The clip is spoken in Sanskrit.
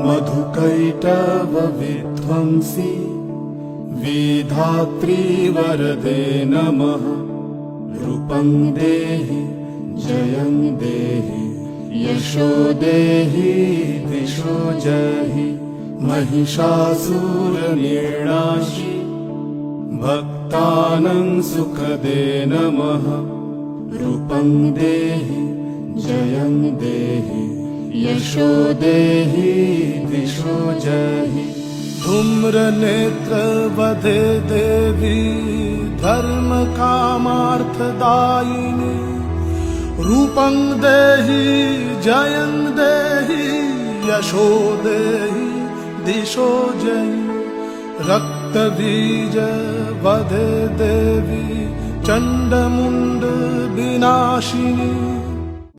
मधुकैटभ विध्वंसी विधात्री वरदे नमः। रूपं देहि जयं देहि यशो देहि दिशो जहि। महिषासुरनिर्णाशि भक्तानां सुखदे नमः। रूपं देहि जयं देहि यशो देहि दिशो जहि। धूम्रनेत्रवधे देवी धर्मकामार्थदायिनी। रूपं देहि जयं देहि यशो देहि दिशो जहि। रक्तबीज वधे देवी चण्डमुण्ड विनाशिनी।